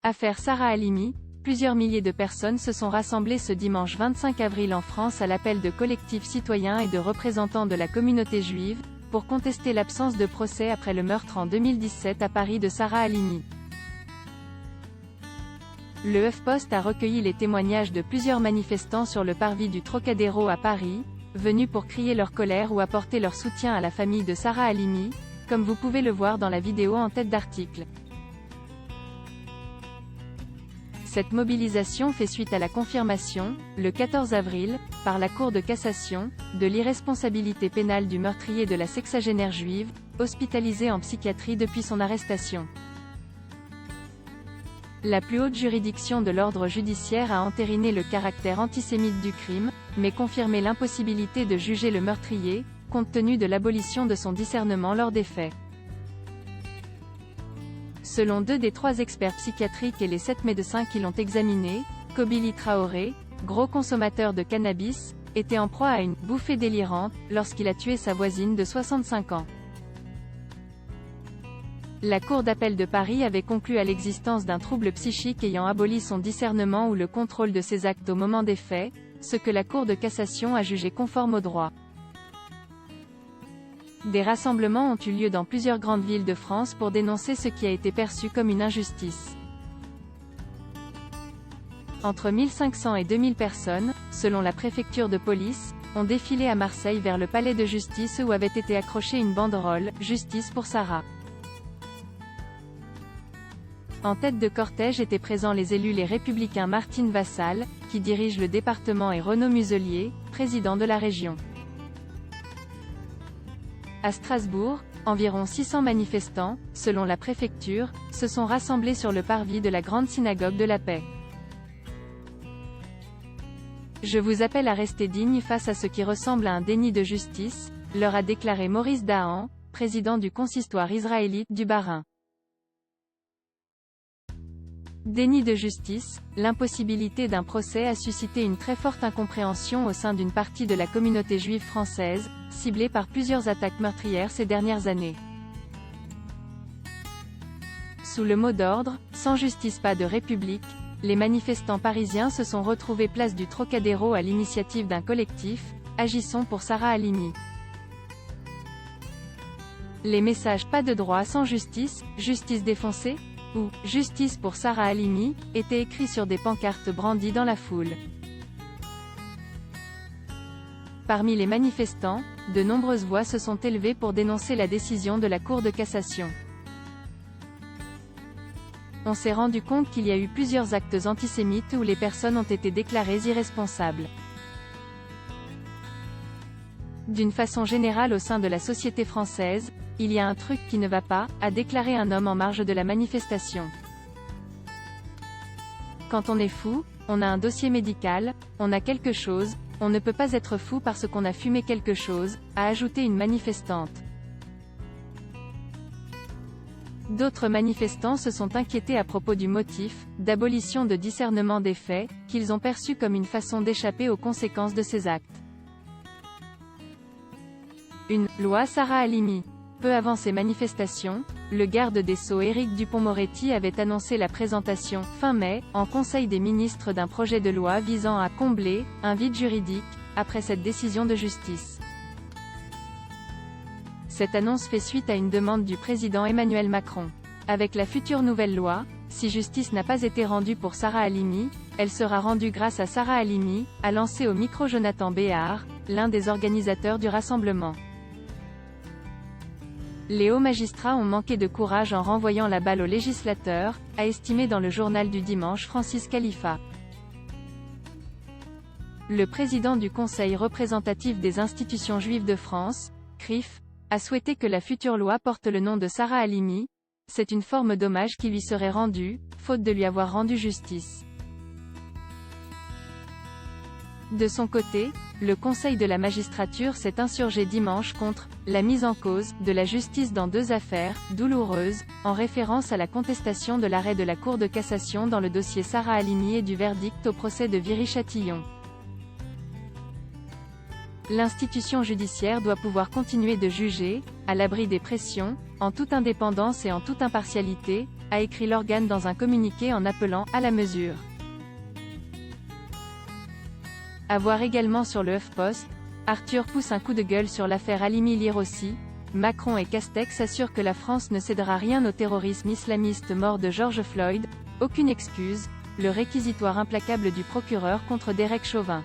Affaire Sarah Halimi, plusieurs milliers de personnes se sont rassemblées ce dimanche 25 avril en France à l'appel de collectifs citoyens et de représentants de la communauté juive, pour contester l'absence de procès après le meurtre en 2017 à Paris de Sarah Halimi. Le HuffPost a recueilli les témoignages de plusieurs manifestants sur le parvis du Trocadéro à Paris, venus pour crier leur colère ou apporter leur soutien à la famille de Sarah Halimi, comme vous pouvez le voir dans la vidéo en tête d'article. Cette mobilisation fait suite à la confirmation, le 14 avril, par la Cour de cassation, de l'irresponsabilité pénale du meurtrier de la sexagénaire juive, hospitalisé en psychiatrie depuis son arrestation. La plus haute juridiction de l'ordre judiciaire a entériné le caractère antisémite du crime, mais confirmé l'impossibilité de juger le meurtrier, compte tenu de l'abolition de son discernement lors des faits. Selon 2 des 3 experts psychiatriques et les 7 médecins qui l'ont examiné, Kobili Traoré, gros consommateur de cannabis, était en proie à une « bouffée délirante » lorsqu'il a tué sa voisine de 65 ans. La Cour d'appel de Paris avait conclu à l'existence d'un trouble psychique ayant aboli son discernement ou le contrôle de ses actes au moment des faits, ce que la Cour de cassation a jugé conforme au droit. Des rassemblements ont eu lieu dans plusieurs grandes villes de France pour dénoncer ce qui a été perçu comme une injustice. Entre 1500 et 2000 personnes, selon la préfecture de police, ont défilé à Marseille vers le palais de justice où avait été accrochée une banderole « Justice pour Sarah ». En tête de cortège étaient présents les élus Les Républicains Martine Vassal, qui dirige le département, et Renaud Muselier, président de la région. À Strasbourg, environ 600 manifestants, selon la préfecture, se sont rassemblés sur le parvis de la Grande Synagogue de la Paix. Je vous appelle à rester dignes face à ce qui ressemble à un déni de justice, leur a déclaré Maurice Dahan, président du consistoire israélite du Bas-Rhin. Déni de justice, l'impossibilité d'un procès a suscité une très forte incompréhension au sein d'une partie de la communauté juive française, ciblée par plusieurs attaques meurtrières ces dernières années. Sous le mot d'ordre « Sans justice pas de république », les manifestants parisiens se sont retrouvés place du Trocadéro à l'initiative d'un collectif « Agissons pour Sarah Halimi ». Les messages « Pas de droit sans justice, justice défoncée » ou « Justice pour Sarah Halimi » étaient écrits sur des pancartes brandies dans la foule. Parmi les manifestants, de nombreuses voix se sont élevées pour dénoncer la décision de la Cour de cassation. On s'est rendu compte qu'il y a eu plusieurs actes antisémites où les personnes ont été déclarées irresponsables. D'une façon générale au sein de la société française, il y a un truc qui ne va pas, a déclaré un homme en marge de la manifestation. Quand on est fou, on a un dossier médical, on a quelque chose, on ne peut pas être fou parce qu'on a fumé quelque chose, a ajouté une manifestante. D'autres manifestants se sont inquiétés à propos du motif, d'abolition de discernement des faits, qu'ils ont perçu comme une façon d'échapper aux conséquences de ces actes. Une « loi Sarah Halimi ». Peu avant ces manifestations, le garde des Sceaux Éric Dupond-Moretti avait annoncé la présentation, fin mai, en Conseil des ministres d'un projet de loi visant à « combler » un vide juridique, après cette décision de justice. Cette annonce fait suite à une demande du président Emmanuel Macron. Avec la future nouvelle loi, si justice n'a pas été rendue pour Sarah Halimi, elle sera rendue grâce à Sarah Halimi, a lancé au micro Jonathan Béard, l'un des organisateurs du rassemblement. Les hauts magistrats ont manqué de courage en renvoyant la balle aux législateurs, a estimé dans le journal du dimanche Francis Khalifa. Le président du Conseil représentatif des institutions juives de France, CRIF, a souhaité que la future loi porte le nom de Sarah Halimi. C'est une forme d'hommage qui lui serait rendue, faute de lui avoir rendu justice. De son côté, le Conseil de la magistrature s'est insurgé dimanche contre « la mise en cause » de la justice dans 2 affaires « douloureuses », en référence à la contestation de l'arrêt de la Cour de cassation dans le dossier Sarah Halimi et du verdict au procès de Viry-Châtillon. L'institution judiciaire doit pouvoir continuer de juger, à l'abri des pressions, en toute indépendance et en toute impartialité, a écrit l'organe dans un communiqué en appelant à la mesure. À voir également sur le HuffPost, Arthur pousse un coup de gueule sur l'affaire Halimi aussi. Macron et Castex assurent que la France ne cédera rien au terrorisme islamiste mort de George Floyd, aucune excuse, le réquisitoire implacable du procureur contre Derek Chauvin.